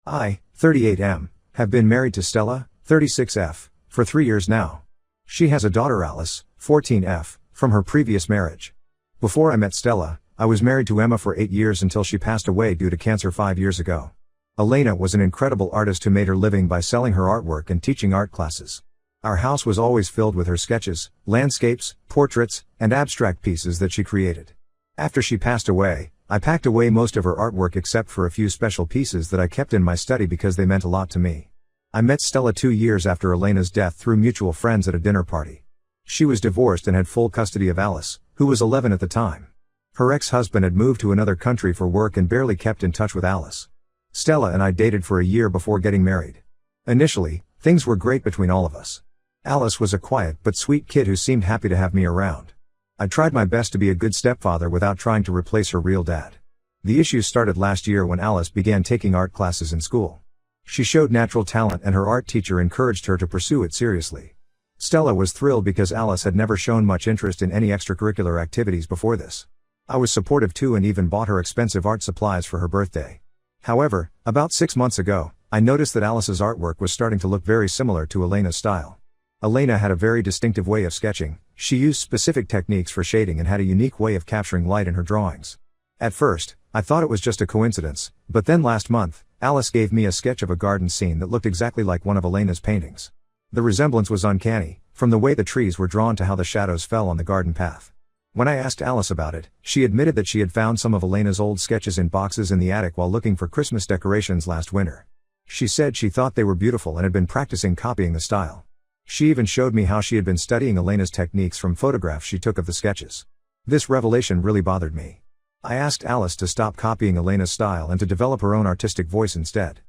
I, 38M, have been married to Stella, 36F, for 3 years now. She has a daughter Alice, 14F, from her previous marriage. Before I met Stella, I was married to Emma for 8 years until she passed away due to cancer 5 years ago. Elena was an incredible artist who made her living by selling her artwork and teaching art classes. Our house was always filled with her sketches, landscapes, portraits, and abstract pieces that she created. After she passed away, I packed away most of her artwork except for a few special pieces that I kept in my study because they meant a lot to me. I met Stella 2 years after Elena's death through mutual friends at a dinner party. She was divorced and had full custody of Alice, who was 11 at the time. Her ex-husband had moved to another country for work and barely kept in touch with Alice. Stella and I dated for a year before getting married. Initially, things were great between all of us. Alice was a quiet but sweet kid who seemed happy to have me around. I tried my best to be a good stepfather without trying to replace her real dad. The issues started last year when Alice began taking art classes in school. She showed natural talent and her art teacher encouraged her to pursue it seriously. Stella was thrilled because Alice had never shown much interest in any extracurricular activities before this. I was supportive too and even bought her expensive art supplies for her birthday. However, about 6 months ago, I noticed that Alice's artwork was starting to look very similar to Elena's style. Elena had a very distinctive way of sketching. She used specific techniques for shading and had a unique way of capturing light in her drawings. At first, I thought it was just a coincidence, but then last month, Alice gave me a sketch of a garden scene that looked exactly like one of Elena's paintings. The resemblance was uncanny, from the way the trees were drawn to how the shadows fell on the garden path. When I asked Alice about it, she admitted that she had found some of Elena's old sketches in boxes in the attic while looking for Christmas decorations last winter. She said she thought they were beautiful and had been practicing copying the style. She even showed me how she had been studying Elena's techniques from photographs she took of the sketches. This revelation really bothered me. I asked Alice to stop copying Elena's style and to develop her own artistic voice instead.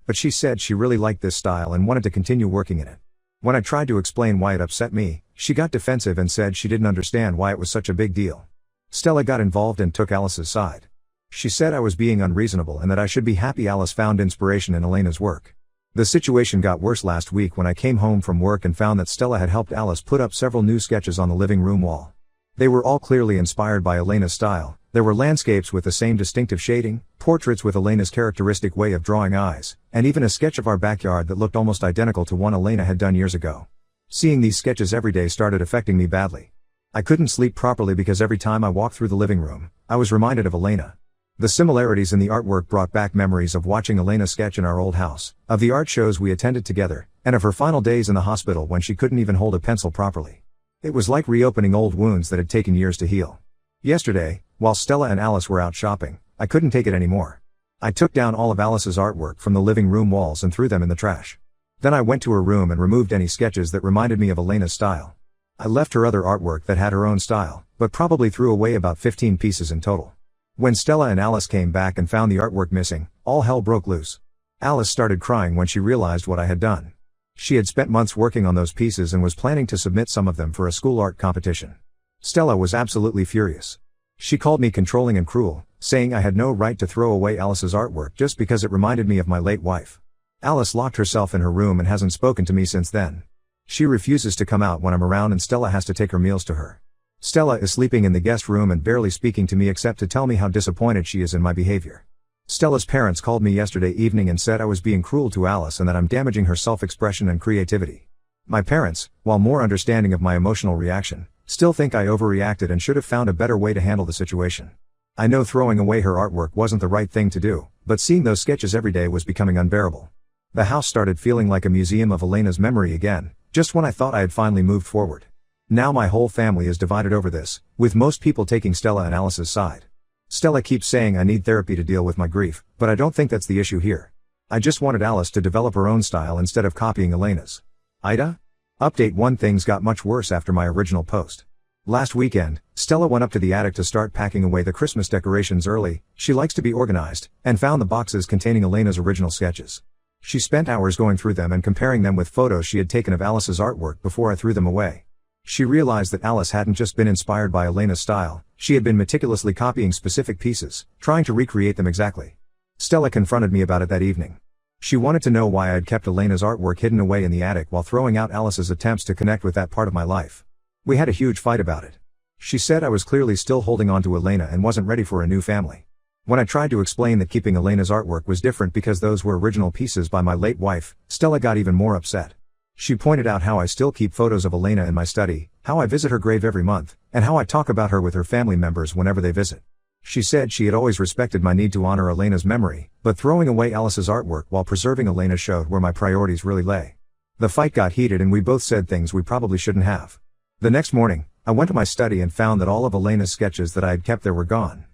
But she said she really liked this style and wanted to continue working in it. When I tried to explain why it upset me, she got defensive and said she didn't understand why it was such a big deal. Stella got involved and took Alice's side. She said I was being unreasonable and that I should be happy Alice found inspiration in Elena's work. The situation got worse last week when I came home from work and found that Stella had helped Alice put up several new sketches on the living room wall. They were all clearly inspired by Elena's style. There were landscapes with the same distinctive shading, portraits with Elena's characteristic way of drawing eyes, and even a sketch of our backyard that looked almost identical to one Elena had done years ago. Seeing these sketches every day started affecting me badly. I couldn't sleep properly because every time I walked through the living room, I was reminded of Elena. The similarities in the artwork brought back memories of watching Elena sketch in our old house, of the art shows we attended together, and of her final days in the hospital when she couldn't even hold a pencil properly. It was like reopening old wounds that had taken years to heal. Yesterday, while Stella and Alice were out shopping, I couldn't take it anymore. I took down all of Alice's artwork from the living room walls and threw them in the trash. Then I went to her room and removed any sketches that reminded me of Elena's style. I left her other artwork that had her own style, but probably threw away about 15 pieces in total. When Stella and Alice came back and found the artwork missing, all hell broke loose. Alice started crying when she realized what I had done. She had spent months working on those pieces and was planning to submit some of them for a school art competition. Stella was absolutely furious. She called me controlling and cruel, saying I had no right to throw away Alice's artwork just because it reminded me of my late wife. Alice locked herself in her room and hasn't spoken to me since then. She refuses to come out when I'm around and Stella has to take her meals to her. Stella is sleeping in the guest room and barely speaking to me except to tell me how disappointed she is in my behavior. Stella's parents called me yesterday evening and said I was being cruel to Alice and that I'm damaging her self-expression and creativity. My parents, while more understanding of my emotional reaction, still think I overreacted and should have found a better way to handle the situation. I know throwing away her artwork wasn't the right thing to do, but seeing those sketches every day was becoming unbearable. The house started feeling like a museum of Elena's memory again, just when I thought I had finally moved forward. Now my whole family is divided over this, with most people taking Stella and Alice's side. Stella keeps saying I need therapy to deal with my grief, but I don't think that's the issue here. I just wanted Alice to develop her own style instead of copying Elena's. Ida? Update 1. Things got much worse after my original post. Last weekend, Stella went up to the attic to start packing away the Christmas decorations early. She likes to be organized, and found the boxes containing Elena's original sketches. She spent hours going through them and comparing them with photos she had taken of Alice's artwork before I threw them away. She realized that Alice hadn't just been inspired by Elena's style, she had been meticulously copying specific pieces, trying to recreate them exactly. Stella confronted me about it that evening. She wanted to know why I had kept Elena's artwork hidden away in the attic while throwing out Alice's attempts to connect with that part of my life. We had a huge fight about it. She said I was clearly still holding on to Elena and wasn't ready for a new family. When I tried to explain that keeping Elena's artwork was different because those were original pieces by my late wife, Stella got even more upset. She pointed out how I still keep photos of Elena in my study, how I visit her grave every month, and how I talk about her with her family members whenever they visit. She said she had always respected my need to honor Elena's memory, but throwing away Alice's artwork while preserving Elena showed where my priorities really lay. The fight got heated and we both said things we probably shouldn't have. The next morning, I went to my study and found that all of Elena's sketches that I had kept there were gone.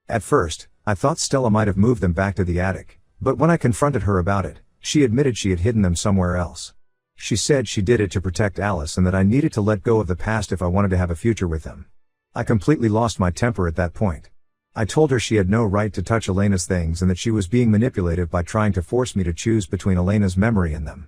At first, I thought Stella might have moved them back to the attic, but when I confronted her about it, she admitted she had hidden them somewhere else. She said she did it to protect Alice and that I needed to let go of the past if I wanted to have a future with them. I completely lost my temper at that point. I told her she had no right to touch Elena's things and that she was being manipulative by trying to force me to choose between Elena's memory and them.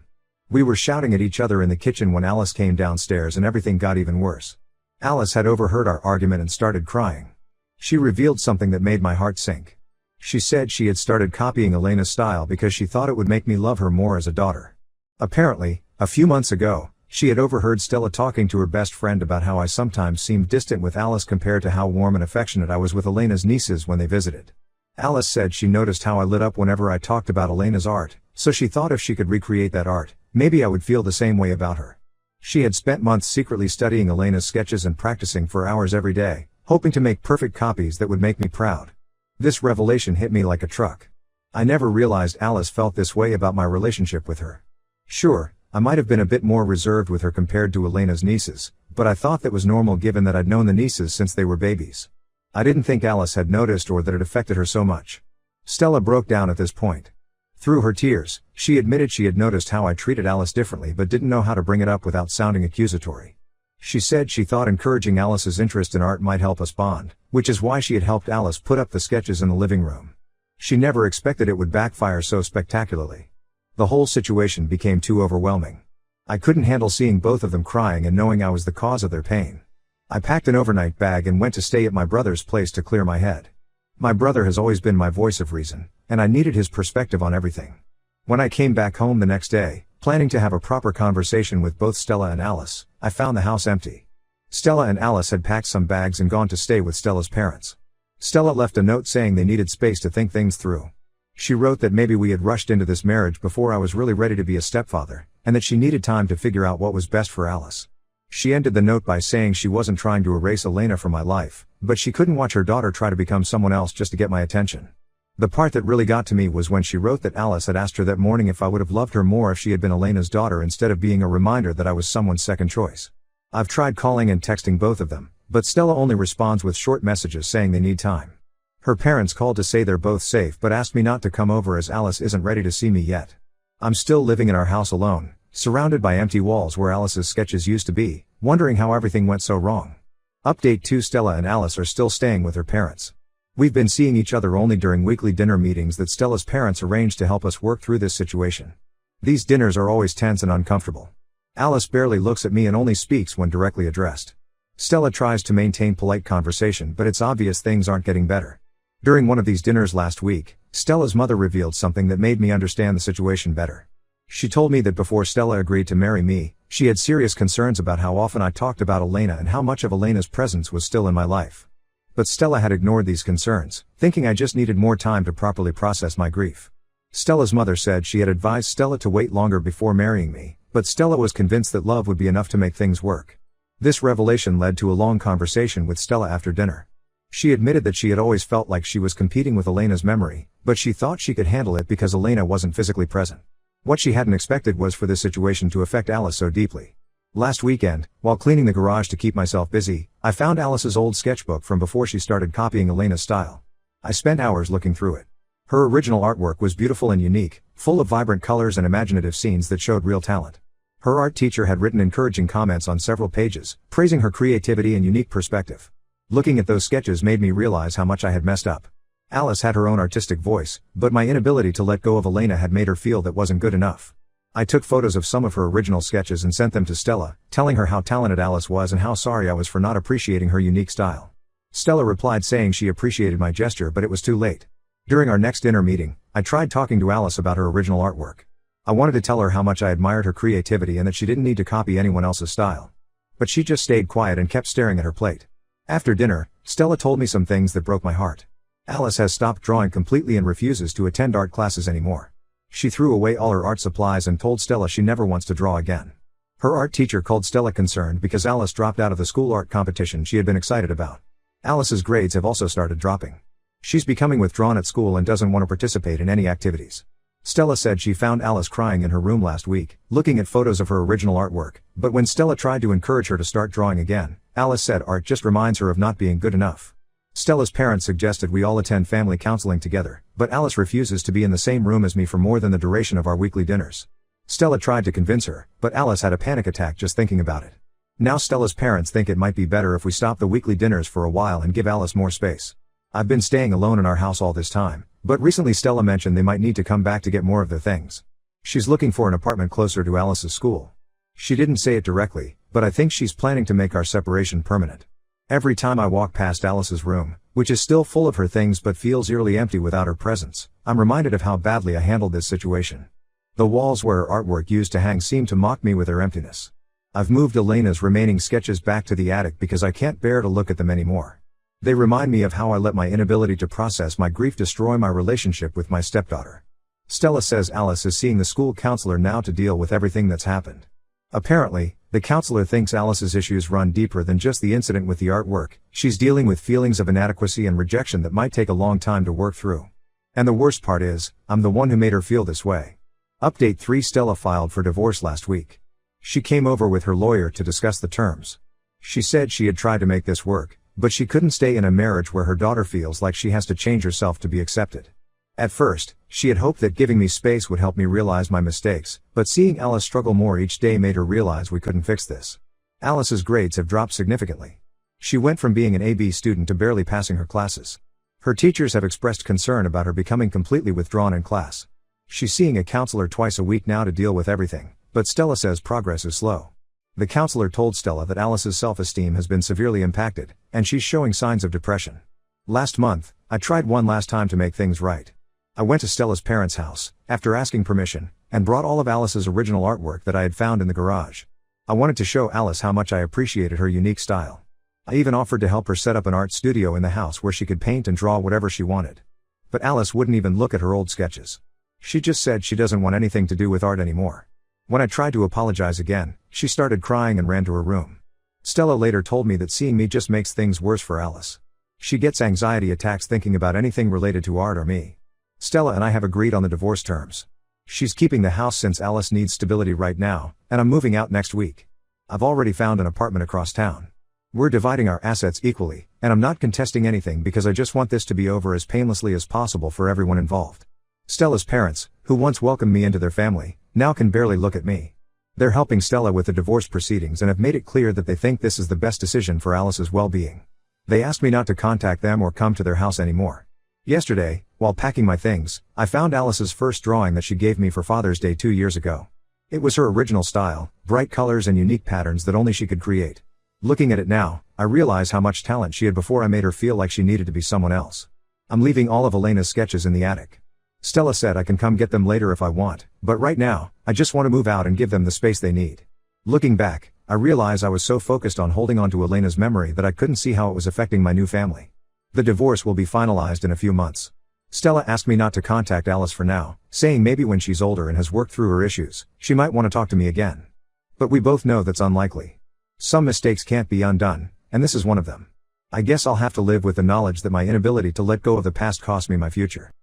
We were shouting at each other in the kitchen when Alice came downstairs and everything got even worse. Alice had overheard our argument and started crying. She revealed something that made my heart sink. She said she had started copying Elena's style because she thought it would make me love her more as a daughter. Apparently, a few months ago, she had overheard Stella talking to her best friend about how I sometimes seemed distant with Alice compared to how warm and affectionate I was with Elena's nieces when they visited. Alice said she noticed how I lit up whenever I talked about Elena's art, so she thought if she could recreate that art, maybe I would feel the same way about her. She had spent months secretly studying Elena's sketches and practicing for hours every day, hoping to make perfect copies that would make me proud. This revelation hit me like a truck. I never realized Alice felt this way about my relationship with her. Sure, I might have been a bit more reserved with her compared to Elena's nieces, but I thought that was normal given that I'd known the nieces since they were babies. I didn't think Alice had noticed or that it affected her so much. Stella broke down at this point. Through her tears, she admitted she had noticed how I treated Alice differently but didn't know how to bring it up without sounding accusatory. She said she thought encouraging Alice's interest in art might help us bond, which is why she had helped Alice put up the sketches in the living room. She never expected it would backfire so spectacularly. The whole situation became too overwhelming. I couldn't handle seeing both of them crying and knowing I was the cause of their pain. I packed an overnight bag and went to stay at my brother's place to clear my head. My brother has always been my voice of reason, and I needed his perspective on everything. When I came back home the next day, planning to have a proper conversation with both Stella and Alice, I found the house empty. Stella and Alice had packed some bags and gone to stay with Stella's parents. Stella left a note saying they needed space to think things through. She wrote that maybe we had rushed into this marriage before I was really ready to be a stepfather, and that she needed time to figure out what was best for Alice. She ended the note by saying she wasn't trying to erase Elena from my life, but she couldn't watch her daughter try to become someone else just to get my attention. The part that really got to me was when she wrote that Alice had asked her that morning if I would have loved her more if she had been Elena's daughter instead of being a reminder that I was someone's second choice. I've tried calling and texting both of them, but Stella only responds with short messages saying they need time. Her parents called to say they're both safe but asked me not to come over as Alice isn't ready to see me yet. I'm still living in our house alone, surrounded by empty walls where Alice's sketches used to be, wondering how everything went so wrong. Update 2: Stella and Alice are still staying with her parents. We've been seeing each other only during weekly dinner meetings that Stella's parents arranged to help us work through this situation. These dinners are always tense and uncomfortable. Alice barely looks at me and only speaks when directly addressed. Stella tries to maintain polite conversation but it's obvious things aren't getting better. During one of these dinners last week, Stella's mother revealed something that made me understand the situation better. She told me that before Stella agreed to marry me, she had serious concerns about how often I talked about Elena and how much of Elena's presence was still in my life. But Stella had ignored these concerns, thinking I just needed more time to properly process my grief. Stella's mother said she had advised Stella to wait longer before marrying me, but Stella was convinced that love would be enough to make things work. This revelation led to a long conversation with Stella after dinner. She admitted that she had always felt like she was competing with Elena's memory, but she thought she could handle it because Elena wasn't physically present. What she hadn't expected was for this situation to affect Alice so deeply. Last weekend, while cleaning the garage to keep myself busy, I found Alice's old sketchbook from before she started copying Elena's style. I spent hours looking through it. Her original artwork was beautiful and unique, full of vibrant colors and imaginative scenes that showed real talent. Her art teacher had written encouraging comments on several pages, praising her creativity and unique perspective. Looking at those sketches made me realize how much I had messed up. Alice had her own artistic voice, but my inability to let go of Elena had made her feel that wasn't good enough. I took photos of some of her original sketches and sent them to Stella, telling her how talented Alice was and how sorry I was for not appreciating her unique style. Stella replied saying she appreciated my gesture but it was too late. During our next dinner meeting, I tried talking to Alice about her original artwork. I wanted to tell her how much I admired her creativity and that she didn't need to copy anyone else's style. But she just stayed quiet and kept staring at her plate. After dinner, Stella told me some things that broke my heart. Alice has stopped drawing completely and refuses to attend art classes anymore. She threw away all her art supplies and told Stella she never wants to draw again. Her art teacher called Stella concerned because Alice dropped out of the school art competition she had been excited about. Alice's grades have also started dropping. She's becoming withdrawn at school and doesn't want to participate in any activities. Stella said she found Alice crying in her room last week, looking at photos of her original artwork, but when Stella tried to encourage her to start drawing again, Alice said art just reminds her of not being good enough. Stella's parents suggested we all attend family counseling together, but Alice refuses to be in the same room as me for more than the duration of our weekly dinners. Stella tried to convince her, but Alice had a panic attack just thinking about it. Now Stella's parents think it might be better if we stop the weekly dinners for a while and give Alice more space. I've been staying alone in our house all this time, but recently Stella mentioned they might need to come back to get more of their things. She's looking for an apartment closer to Alice's school. She didn't say it directly, but I think she's planning to make our separation permanent. Every time I walk past Alice's room, which is still full of her things but feels eerily empty without her presence, I'm reminded of how badly I handled this situation. The walls where her artwork used to hang seem to mock me with their emptiness. I've moved Elena's remaining sketches back to the attic because I can't bear to look at them anymore. They remind me of how I let my inability to process my grief destroy my relationship with my stepdaughter. Stella says Alice is seeing the school counselor now to deal with everything that's happened. Apparently, the counselor thinks Alice's issues run deeper than just the incident with the artwork. She's dealing with feelings of inadequacy and rejection that might take a long time to work through. And the worst part is, I'm the one who made her feel this way. Update 3: Stella filed for divorce last week. She came over with her lawyer to discuss the terms. She said she had tried to make this work, but she couldn't stay in a marriage where her daughter feels like she has to change herself to be accepted. At first, she had hoped that giving me space would help me realize my mistakes, but seeing Alice struggle more each day made her realize we couldn't fix this. Alice's grades have dropped significantly. She went from being an AB student to barely passing her classes. Her teachers have expressed concern about her becoming completely withdrawn in class. She's seeing a counselor twice a week now to deal with everything, but Stella says progress is slow. The counselor told Stella that Alice's self-esteem has been severely impacted, and she's showing signs of depression. Last month, I tried one last time to make things right. I went to Stella's parents' house, after asking permission, and brought all of Alice's original artwork that I had found in the garage. I wanted to show Alice how much I appreciated her unique style. I even offered to help her set up an art studio in the house where she could paint and draw whatever she wanted. But Alice wouldn't even look at her old sketches. She just said she doesn't want anything to do with art anymore. When I tried to apologize again, she started crying and ran to her room. Stella later told me that seeing me just makes things worse for Alice. She gets anxiety attacks thinking about anything related to art or me. Stella and I have agreed on the divorce terms. She's keeping the house since Alice needs stability right now, and I'm moving out next week. I've already found an apartment across town. We're dividing our assets equally, and I'm not contesting anything because I just want this to be over as painlessly as possible for everyone involved. Stella's parents, who once welcomed me into their family, now can barely look at me. They're helping Stella with the divorce proceedings and have made it clear that they think this is the best decision for Alice's well-being. They asked me not to contact them or come to their house anymore. Yesterday, while packing my things, I found Alice's first drawing that she gave me for Father's Day 2 years ago. It was her original style, bright colors and unique patterns that only she could create. Looking at it now, I realize how much talent she had before I made her feel like she needed to be someone else. I'm leaving all of Elena's sketches in the attic. Stella said I can come get them later if I want, but right now, I just want to move out and give them the space they need. Looking back, I realize I was so focused on holding on to Elena's memory that I couldn't see how it was affecting my new family. The divorce will be finalized in a few months. Stella asked me not to contact Alice for now, saying maybe when she's older and has worked through her issues, she might want to talk to me again. But we both know that's unlikely. Some mistakes can't be undone, and this is one of them. I guess I'll have to live with the knowledge that my inability to let go of the past cost me my future.